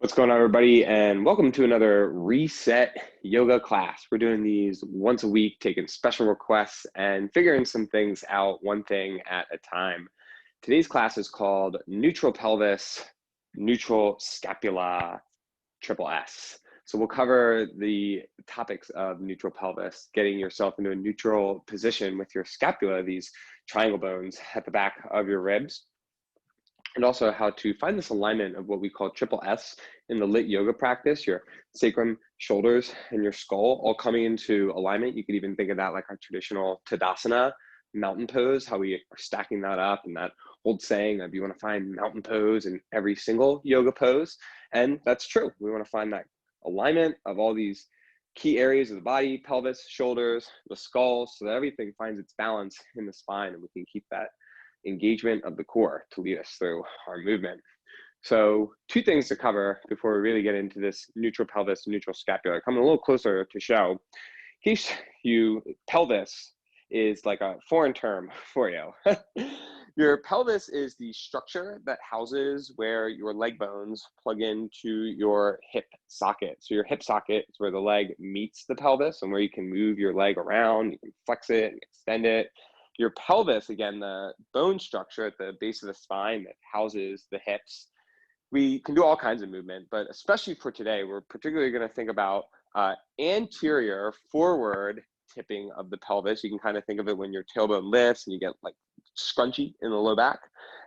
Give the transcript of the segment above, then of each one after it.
What's going on, everybody, and welcome to another Reset Yoga class. We're doing these once a week, taking special requests and figuring some things out one thing at a time. Today's class is called Neutral Pelvis, Neutral Scapula, Triple S. So we'll cover the topics of neutral pelvis, getting yourself into a neutral position with your scapula, these triangle bones at the back of your ribs, and also how to find this alignment of what we call triple S in the LYT yoga practice, your sacrum, shoulders, and your skull all coming into alignment. You could even think of that like our traditional Tadasana mountain pose, how we are stacking that up, and that old saying of you want to find mountain pose in every single yoga pose. And that's true. We want to find that alignment of all these key areas of the body, pelvis, shoulders, the skull, so that everything finds its balance in the spine, and we can keep that engagement of the core to lead us through our movement. So two things to cover before we really get into this neutral pelvis, neutral scapula. Coming a little closer to show, in case pelvis is like a foreign term for you. Your pelvis is the structure that houses where your leg bones plug into your hip socket. So your hip socket is where the leg meets the pelvis and where you can move your leg around, you can flex it and extend it. Your pelvis, again, the bone structure at the base of the spine that houses the hips. We can do all kinds of movement, but especially for today, we're particularly going to think about anterior forward tipping of the pelvis. You can kind of think of it when your tailbone lifts and you get like scrunchy in the low back,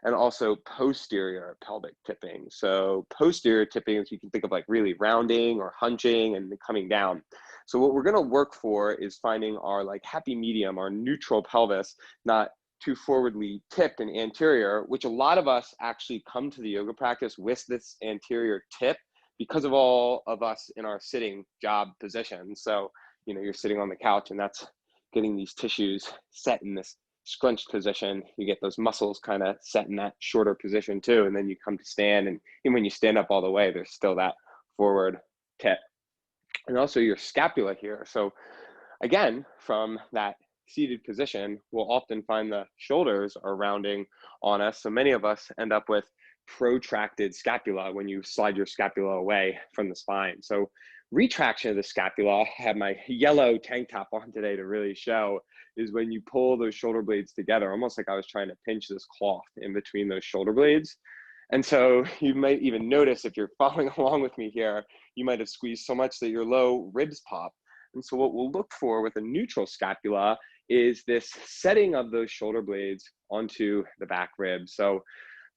and also posterior pelvic tipping. So posterior tipping is you can think of like really rounding or hunching and coming down. So what we're going to work for is finding our like happy medium, our neutral pelvis, not too forwardly tipped and anterior, which a lot of us actually come to the yoga practice with this anterior tip because of all of us in our sitting job position. So, you know, you're sitting on the couch and that's getting these tissues set in this scrunched position. You get those muscles kind of set in that shorter position too. And then you come to stand, and even when you stand up all the way, there's still that forward tip. And also your scapula here. So again, from that seated position, we'll often find the shoulders are rounding on us. So many of us end up with protracted scapula when you slide your scapula away from the spine. So retraction of the scapula, I have my yellow tank top on today to really show, is when you pull those shoulder blades together, almost like I was trying to pinch this cloth in between those shoulder blades. And so you might even notice, if you're following along with me here, you might have squeezed so much that your low ribs pop. And so what we'll look for with a neutral scapula is this setting of those shoulder blades onto the back rib. So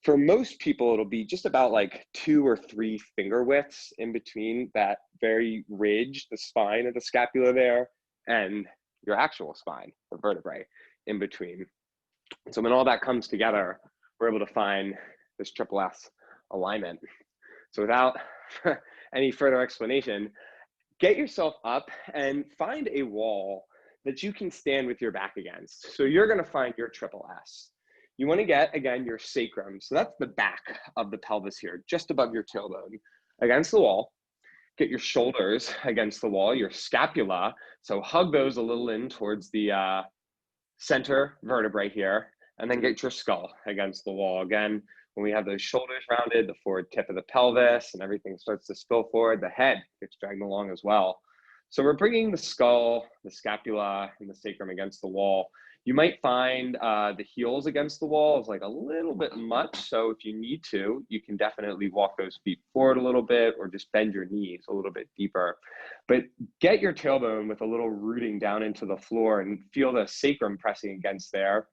for most people, it'll be just about like 2 or 3 finger widths in between that very ridge, the spine of the scapula there, and your actual spine, the vertebrae in between. So when all that comes together, we're able to find this triple S alignment. So without any further explanation, get yourself up and find a wall that you can stand with your back against. So you're going to find your triple S. You want to get, again, your sacrum. So that's the back of the pelvis here, just above your tailbone, against the wall. Get your shoulders against the wall, your scapula. So hug those a little in towards the center vertebrae here, and then get your skull against the wall. Again, when we have those shoulders rounded, the forward tip of the pelvis and everything starts to spill forward, the head gets dragged along as well. So we're bringing the skull, the scapula, and the sacrum against the wall. You might find the heels against the wall is like a little bit much. So if you need to, you can definitely walk those feet forward a little bit or just bend your knees a little bit deeper. But get your tailbone with a little rooting down into the floor and feel the sacrum pressing against there.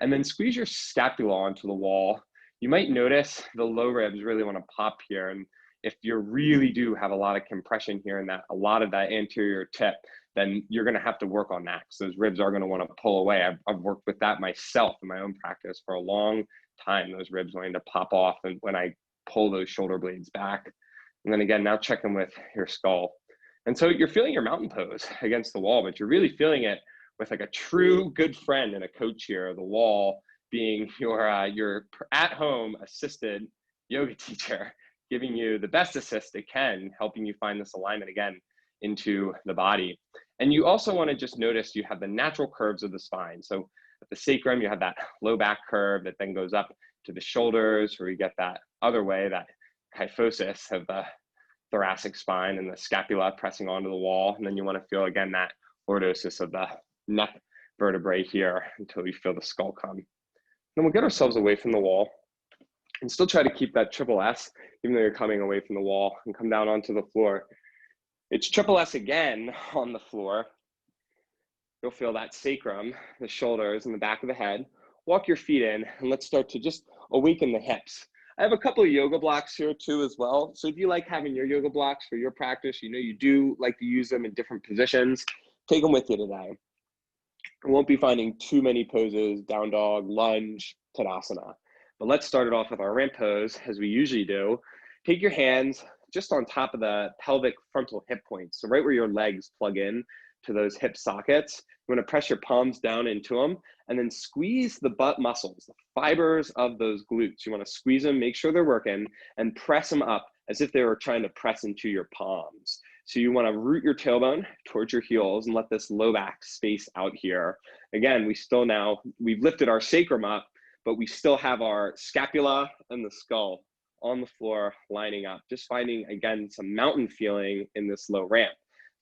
And then squeeze your scapula onto the wall. You might notice the low ribs really want to pop here. And if you really do have a lot of compression here and that a lot of that anterior tip, then you're going to have to work on that, because those ribs are going to want to pull away. I've worked with that myself in my own practice for a long time. Those ribs wanting to pop off and when I pull those shoulder blades back. And then again, now check in with your skull. And so you're feeling your mountain pose against the wall, but you're really feeling it with like a true good friend and a coach here, the wall being your at-home assisted yoga teacher, giving you the best assist it can, helping you find this alignment again into the body. And you also want to just notice you have the natural curves of the spine. So at the sacrum, you have that low back curve that then goes up to the shoulders, where you get that other way, that kyphosis of the thoracic spine and the scapula pressing onto the wall. And then you want to feel, again, that lordosis of the neck vertebrae here until you feel the skull come. Then we'll get ourselves away from the wall and still try to keep that triple S, even though you're coming away from the wall, and come down onto the floor. It's triple S again on the floor. You'll feel that sacrum, the shoulders, and the back of the head. Walk your feet in, and let's start to just awaken the hips. I have a couple of yoga blocks here too as well. So if you like having your yoga blocks for your practice, you know you do like to use them in different positions, take them with you today. We won't be finding too many poses, down dog, lunge, tadasana. But let's start it off with our ramp pose, as we usually do. Take your hands just on top of the pelvic frontal hip points. So right where your legs plug in to those hip sockets, you want to press your palms down into them and then squeeze the butt muscles, the fibers of those glutes. You want to squeeze them, make sure they're working, and press them up as if they were trying to press into your palms. So you want to root your tailbone towards your heels and let this low back space out here. Again, we've lifted our sacrum up, but we still have our scapula and the skull on the floor lining up, just finding, again, some mountain feeling in this low ramp.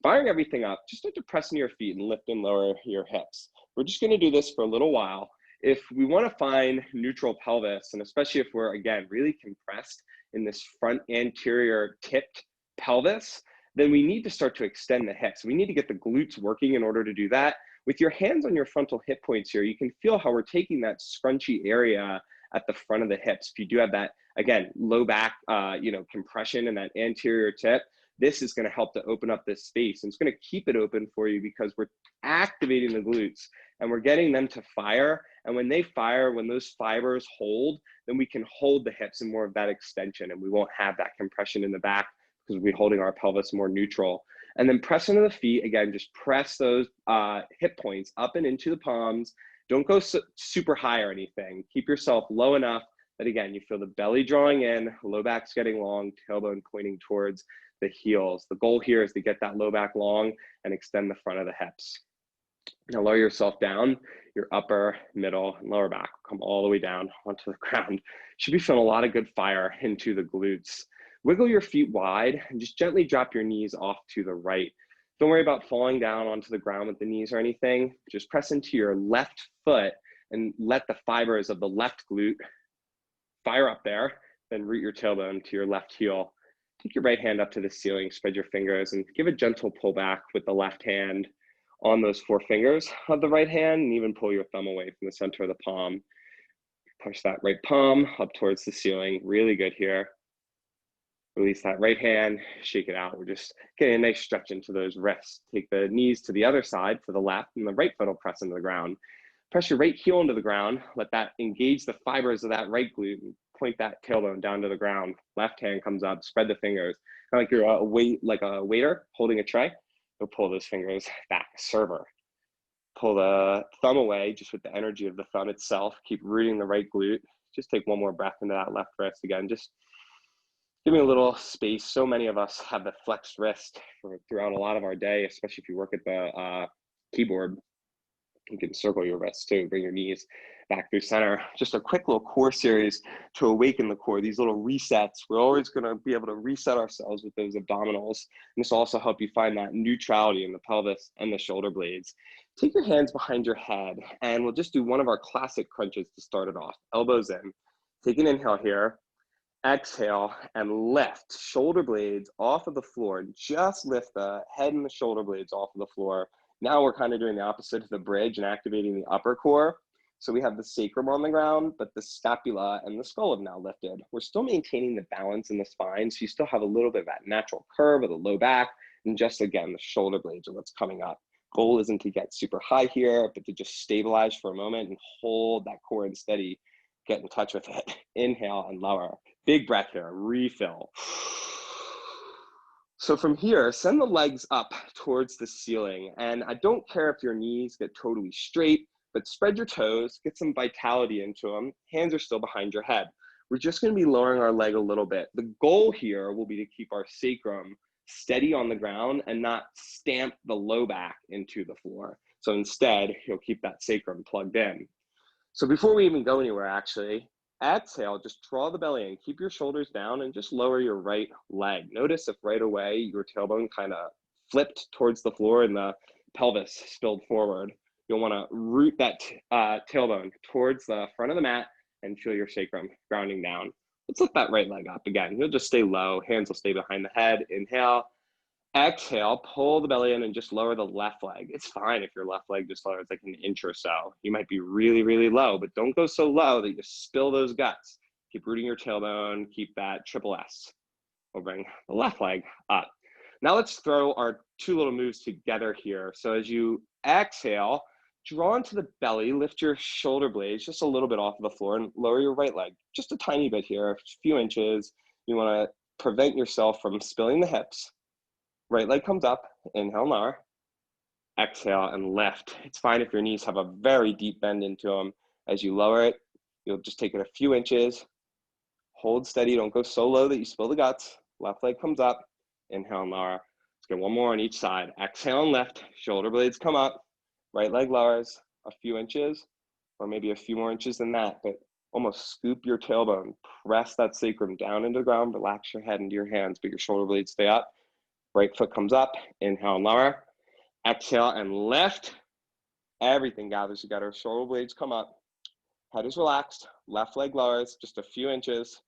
Firing everything up, just start to press into your feet and lift and lower your hips. We're just going to do this for a little while. If we want to find neutral pelvis, and especially if we're, again, really compressed in this front anterior tipped pelvis, then we need to start to extend the hips. We need to get the glutes working in order to do that. With your hands on your frontal hip points here, you can feel how we're taking that scrunchy area at the front of the hips. If you do have that, again, low back, compression in that anterior tip, this is going to help to open up this space, and it's going to keep it open for you because we're activating the glutes and we're getting them to fire. And when they fire, when those fibers hold, then we can hold the hips and more of that extension, and we won't have that compression in the back because we'll be holding our pelvis more neutral. And then press into the feet. Again, just press those hip points up and into the palms. Don't go super high or anything. Keep yourself low enough that, again, you feel the belly drawing in, low back's getting long, tailbone pointing towards the heels. The goal here is to get that low back long and extend the front of the hips. Now lower yourself down. Your upper, middle, and lower back will come all the way down onto the ground. You should be feeling a lot of good fire into the glutes. Wiggle your feet wide and just gently drop your knees off to the right. Don't worry about falling down onto the ground with the knees or anything. Just press into your left foot and let the fibers of the left glute fire up there. Then root your tailbone to your left heel. Take your right hand up to the ceiling, spread your fingers, and give a gentle pull back with the left hand on those four fingers of the right hand, and even pull your thumb away from the center of the palm. Push that right palm up towards the ceiling. Really good here. Release that right hand, shake it out. We're just getting a nice stretch into those wrists. Take the knees to the other side, to the left, and the right foot will press into the ground. Press your right heel into the ground. Let that engage the fibers of that right glute. Point that tailbone down to the ground. Left hand comes up, spread the fingers. Kind of like you're a waiter holding a tray. You'll pull those fingers back, server. Pull the thumb away just with the energy of the thumb itself. Keep rooting the right glute. Just take one more breath into that left wrist again. Just give me a little space. So many of us have the flexed wrist throughout a lot of our day, especially if you work at the keyboard. You can circle your wrists too, bring your knees back through center. Just a quick little core series to awaken the core, these little resets. We're always gonna be able to reset ourselves with those abdominals. And this will also help you find that neutrality in the pelvis and the shoulder blades. Take your hands behind your head and we'll just do one of our classic crunches to start it off. Elbows in, take an inhale here, exhale and lift shoulder blades off of the floor. Just lift the head and the shoulder blades off of the floor. Now we're kind of doing the opposite of the bridge and activating the upper core. So we have the sacrum on the ground, but the scapula and the skull have now lifted. We're still maintaining the balance in the spine, so you still have a little bit of that natural curve of the low back, and just again, the shoulder blades are what's coming up. Goal isn't to get super high here, but to just stabilize for a moment and hold that core in steady, get in touch with it. Inhale and lower. Big breath here, refill. So from here, send the legs up towards the ceiling. And I don't care if your knees get totally straight, but spread your toes, get some vitality into them. Hands are still behind your head. We're just gonna be lowering our leg a little bit. The goal here will be to keep our sacrum steady on the ground and not stamp the low back into the floor. So instead, you'll keep that sacrum plugged in. So before we even go anywhere, actually, Exhale, just draw the belly in, keep your shoulders down and just lower your right leg. Notice if right away your tailbone kind of flipped towards the floor and the pelvis spilled forward. You'll want to root that tailbone towards the front of the mat and feel your sacrum grounding down. Let's lift that right leg up again. You'll just stay low. Hands will stay behind the head. Inhale. Exhale, pull the belly in and just lower the left leg. It's fine if your left leg just lowers like an inch or so. You might be really, really low, but don't go so low that you spill those guts. Keep rooting your tailbone. Keep that triple S. We'll bring the left leg up. Now let's throw our two little moves together here. So as you exhale, draw into the belly, lift your shoulder blades just a little bit off of the floor and lower your right leg. Just a tiny bit here, a few inches. You want to prevent yourself from spilling the hips. Right leg comes up, inhale, lower, exhale, and lift. It's fine if your knees have a very deep bend into them. As you lower it, you'll just take it a few inches, hold steady, don't go so low that you spill the guts. Left leg comes up, inhale, and lower. Let's get one more on each side. Exhale and lift, shoulder blades come up, right leg lowers a few inches, or maybe a few more inches than that, but almost scoop your tailbone, press that sacrum down into the ground, relax your head into your hands, but your shoulder blades stay up. Right foot comes up, inhale and lower, exhale and lift. Everything gathers together, shoulder blades come up, head is relaxed, left leg lowers just a few inches.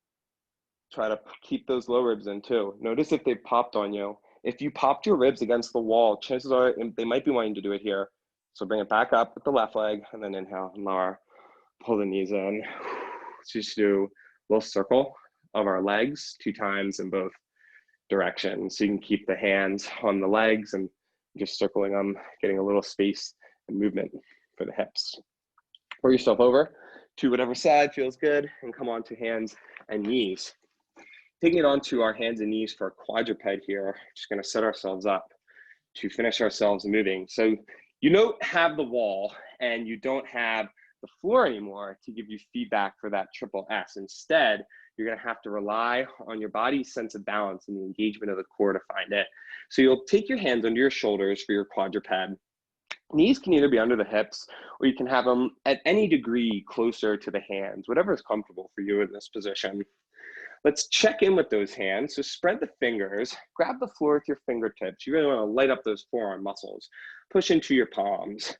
Try to keep those low ribs in too. Notice if they've popped on you. If you popped your ribs against the wall, chances are they might be wanting to do it here. So bring it back up with the left leg and then inhale and lower, pull the knees in. Let's just do a little circle of our legs 2 times in both directions. So you can keep the hands on the legs and just circling them, getting a little space and movement for the hips. Roll yourself over to whatever side feels good and come on to hands and knees. Taking it onto our hands and knees for a quadruped here, just going to set ourselves up to finish ourselves moving. So you don't have the wall and you don't have the floor anymore to give you feedback for that triple S. Instead, you're going to have to rely on your body's sense of balance and the engagement of the core to find it. So you'll take your hands under your shoulders for your quadruped. Knees can either be under the hips or you can have them at any degree closer to the hands, whatever is comfortable for you in this position. Let's check in with those hands. So spread the fingers, grab the floor with your fingertips. You really want to light up those forearm muscles. Push into your palms.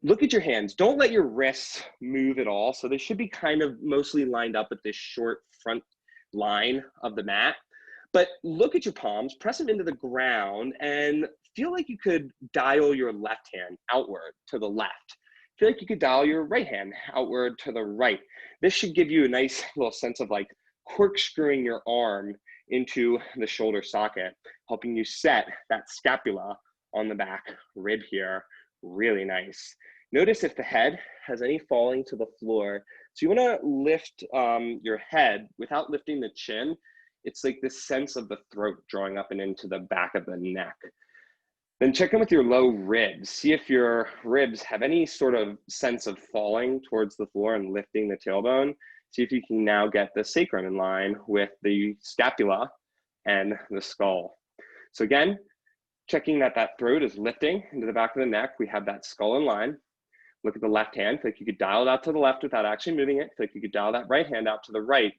Look at your hands. Don't let your wrists move at all. So they should be kind of mostly lined up at this short front line of the mat. But look at your palms, press them into the ground, and feel like you could dial your left hand outward to the left. Feel like you could dial your right hand outward to the right. This should give you a nice little sense of like corkscrewing your arm into the shoulder socket, helping you set that scapula on the back rib here. Really nice. Notice if the head has any falling to the floor. So you want to lift your head without lifting the chin. It's like this sense of the throat drawing up and into the back of the neck. Then check in with your low ribs. See if your ribs have any sort of sense of falling towards the floor and lifting the tailbone. See if you can now get the sacrum in line with the scapula and the skull. So again, checking that that throat is lifting into the back of the neck. We have that skull in line. Look at the left hand. Feel like you could dial it out to the left without actually moving it. Feel like you could dial that right hand out to the right.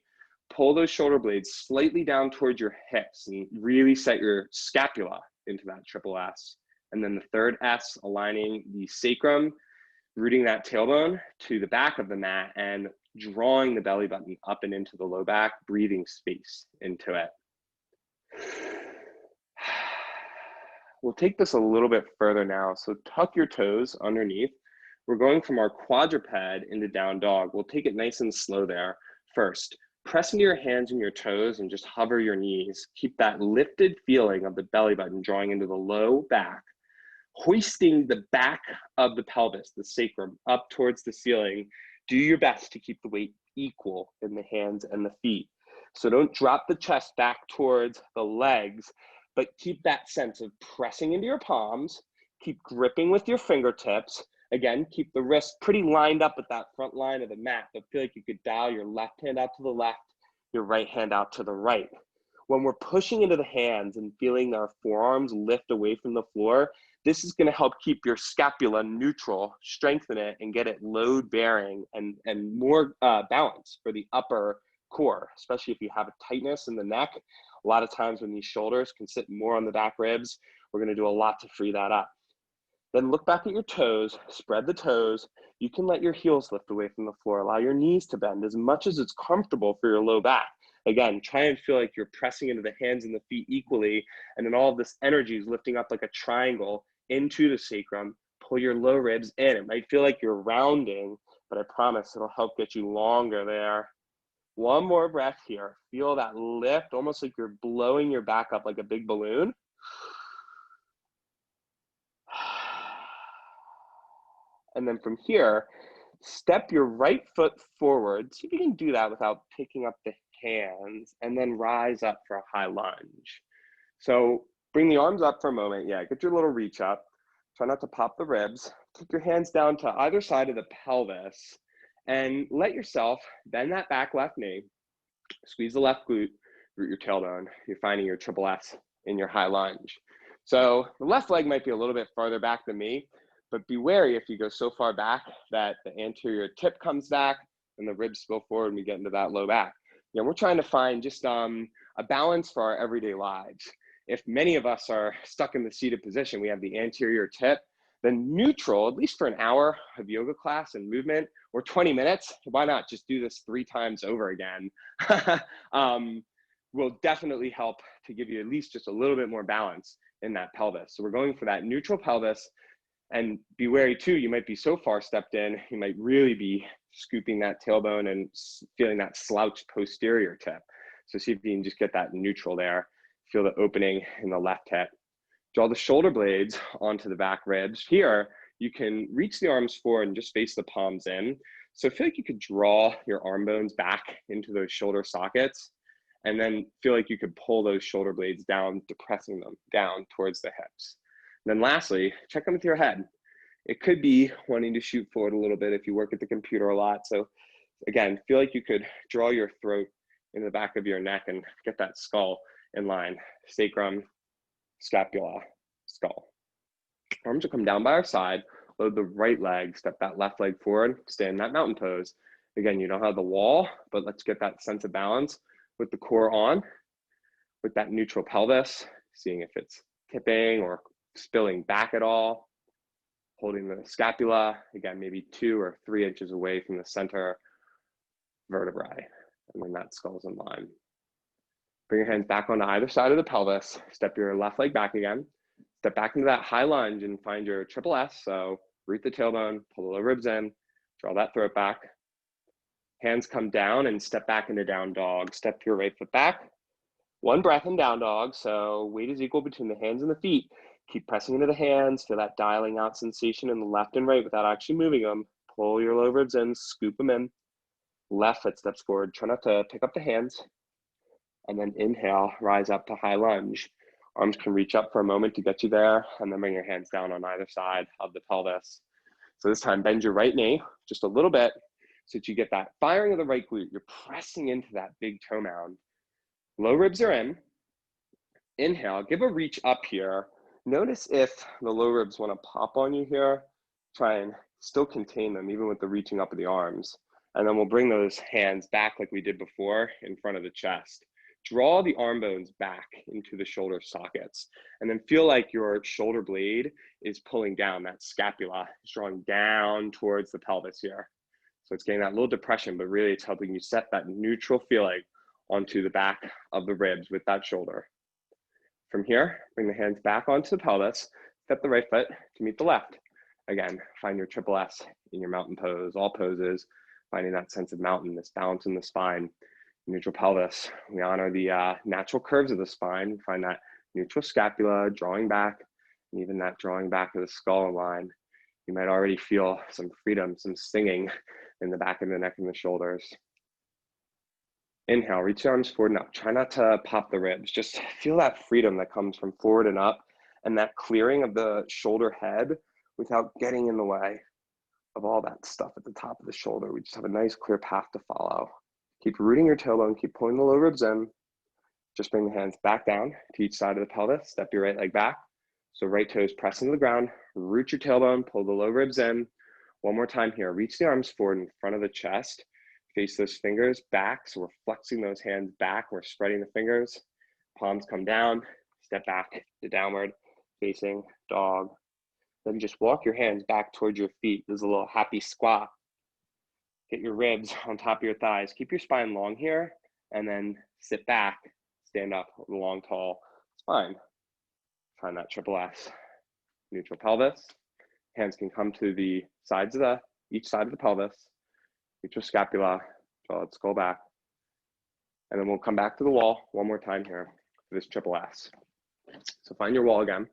Pull those shoulder blades slightly down towards your hips and really set your scapula into that triple S. And then the third S, aligning the sacrum, rooting that tailbone to the back of the mat and drawing the belly button up and into the low back, breathing space into it. We'll take this a little bit further now. So tuck your toes underneath. We're going from our quadruped into down dog. We'll take it nice and slow there. First, press into your hands and your toes and just hover your knees. Keep that lifted feeling of the belly button drawing into the low back, hoisting the back of the pelvis, the sacrum, up towards the ceiling. Do your best to keep the weight equal in the hands and the feet. So don't drop the chest back towards the legs, but keep that sense of pressing into your palms, keep gripping with your fingertips. Again, keep the wrist pretty lined up at that front line of the mat, but feel like you could dial your left hand out to the left, your right hand out to the right. when we're pushing into the hands and feeling our forearms lift away from the floor, this is going to help keep your scapula neutral, strengthen it, and get it load bearing and more balance for the upper core, especially if you have a tightness in the neck. A lot of times when these shoulders can sit more on the back ribs, we're going to do a lot to free that up. Then look back at your toes, spread the toes. You can let your heels lift away from the floor. Allow your knees to bend as much as it's comfortable for your low back. Again, try and feel like you're pressing into the hands and the feet equally, and then all of this energy is lifting up like a triangle into the sacrum. Pull your low ribs in. It might feel like you're rounding, but I promise it'll help get you longer there. One more breath here. Feel that lift, almost like you're blowing your back up like a big balloon. And then from here, step your right foot forward. See if you can do that without picking up the hands, and then rise up for a high lunge. So bring the arms up for a moment. Yeah, get your little reach up. Try not to pop the ribs. Take your hands down to either side of the pelvis and let yourself bend that back left knee. Squeeze the left glute, root your tailbone. You're finding your triple S in your high lunge. So the left leg might be a little bit farther back than me, but be wary if you go so far back that the anterior tip comes back and the ribs spill forward and we get into that low back. You know, we're trying to find just a balance for our everyday lives. If many of us are stuck in the seated position, we have the anterior tip, then neutral, at least for an hour of yoga class and movement, or 20 minutes, why not just do this 3 times over again? Will definitely help to give you at least just a little bit more balance in that pelvis. So we're going for that neutral pelvis. And be wary too, you might be so far stepped in, you might really be scooping that tailbone and feeling that slouched posterior tip. So see if you can just get that neutral there. Feel the opening in the left hip. Draw the shoulder blades onto the back ribs. Here, you can reach the arms forward and just face the palms in. So feel like you could draw your arm bones back into those shoulder sockets, and then feel like you could pull those shoulder blades down, depressing them down towards the hips. And then lastly, check in with your head. It could be wanting to shoot forward a little bit if you work at the computer a lot. So again, feel like you could draw your throat in the back of your neck and get that skull in line. Sacrum, scapula, skull. Arms will come down by our side. Load the right leg, step that left leg forward, stay in that mountain pose. Again, you don't have the wall, but let's get that sense of balance with the core on, with that neutral pelvis, seeing if it's tipping or spilling back at all, holding the scapula, again, maybe 2 or 3 inches away from the center vertebrae, and then that skull's in line. Bring your hands back onto either side of the pelvis, step your left leg back again, step back into that high lunge and find your triple S, so root the tailbone, pull the low ribs in, draw that throat back. Hands come down and step back into down dog. Step your right foot back. One breath in down dog, so weight is equal between the hands and the feet. Keep pressing into the hands, feel that dialing out sensation in the left and right without actually moving them. Pull your low ribs in, scoop them in. Left foot steps forward. Try not to pick up the hands. And then inhale, rise up to high lunge. Arms can reach up for a moment to get you there, and then bring your hands down on either side of the pelvis. So this time, bend your right knee just a little bit so that you get that firing of the right glute. You're pressing into that big toe mound. Low ribs are in. Inhale, give a reach up here. Notice if the low ribs want to pop on you here. Try and still contain them, even with the reaching up of the arms. And then we'll bring those hands back like we did before in front of the chest. Draw the arm bones back into the shoulder sockets, and then feel like your shoulder blade is pulling down. That scapula is drawing down towards the pelvis here. So it's getting that little depression, but really it's helping you set that neutral feeling onto the back of the ribs with that shoulder. From here, bring the hands back onto the pelvis, step the right foot to meet the left. Again, find your triple S in your mountain pose, all poses, finding that sense of mountain, this balance in the spine. Neutral pelvis, we honor the natural curves of the spine. Find that neutral scapula, drawing back, and even that drawing back of the skull line. You might already feel some freedom, some stinging in the back of the neck and the shoulders. Inhale, reach your arms forward and up. Try not to pop the ribs. Just feel that freedom that comes from forward and up, and that clearing of the shoulder head without getting in the way of all that stuff at the top of the shoulder. We just have a nice clear path to follow. Keep rooting your tailbone, keep pulling the low ribs in. Just bring the hands back down to each side of the pelvis. Step your right leg back. So right toes press into the ground, root your tailbone, pull the low ribs in. One more time here. Reach the arms forward in front of the chest. Face those fingers back. So we're flexing those hands back. We're spreading the fingers. Palms come down. Step back to downward facing dog. Then just walk your hands back towards your feet. This is a little happy squat. Get your ribs on top of your thighs. Keep your spine long here. And then sit back. Stand up with a long, tall spine. Find that triple S. Neutral pelvis. Hands can come to the sides of each side of the pelvis. Neutral scapula. Draw the skull back. And then we'll come back to the wall one more time here for this triple S. So find your wall again.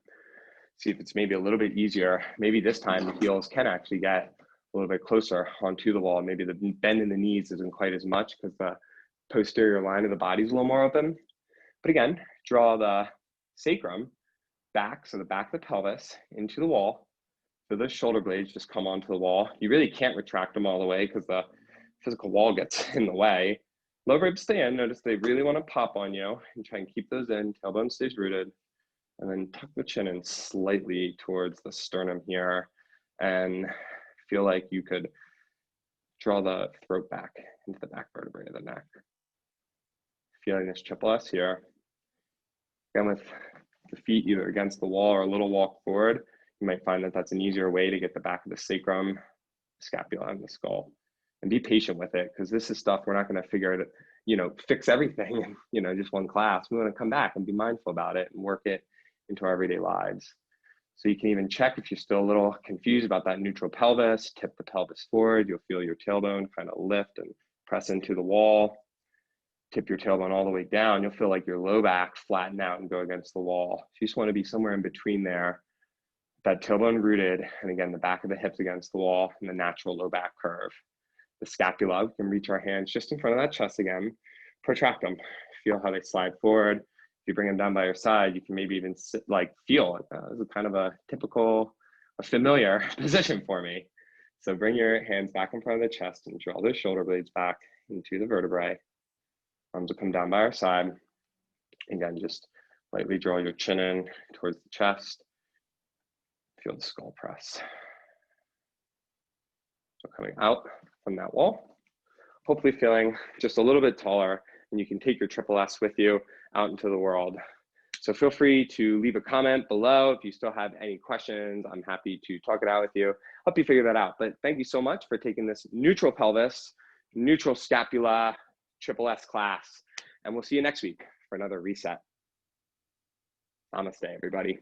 See if it's maybe a little bit easier. Maybe this time the heels can actually get a little bit closer onto the wall. Maybe the bend in the knees isn't quite as much because the posterior line of the body is a little more open. But again, draw the sacrum back, so the back of the pelvis into the wall. So those shoulder blades just come onto the wall. You really can't retract them all the way because the physical wall gets in the way. Low ribs stay in. Notice they really want to pop on you and try and keep those in. Tailbone stays rooted. And then tuck the chin in slightly towards the sternum here and feel like you could draw the throat back into the back vertebrae of the neck. Feeling this triple S here. Again, with the feet either against the wall or a little walk forward, you might find that that's an easier way to get the back of the sacrum, scapula, and the skull. And be patient with it, because this is stuff we're not going to figure it, fix everything in, just one class. We want to come back and be mindful about it and work it into our everyday lives. So you can even check if you're still a little confused about that neutral pelvis. Tip the pelvis forward. You'll feel your tailbone kind of lift and press into the wall. Tip your tailbone all the way down. You'll feel like your low back flatten out and go against the wall. So you just want to be somewhere in between there. That tailbone rooted, and again, the back of the hips against the wall and the natural low back curve. The scapula, we can reach our hands just in front of that chest again. Protract them. Feel how they slide forward. If you bring them down by your side, you can maybe even feel it. This is kind of a familiar position for me. So bring your hands back in front of the chest and draw those shoulder blades back into the vertebrae. Arms will come down by our side. Again, just lightly draw your chin in towards the chest. Feel the skull press. So coming out from that wall, hopefully feeling just a little bit taller, and you can take your triple S with you out into the world. So feel free to leave a comment below if you still have any questions. I'm happy to talk it out with you, help you figure that out. But thank you so much for taking this neutral pelvis, neutral scapula, triple S class, and we'll see you next week for another reset. Namaste, everybody.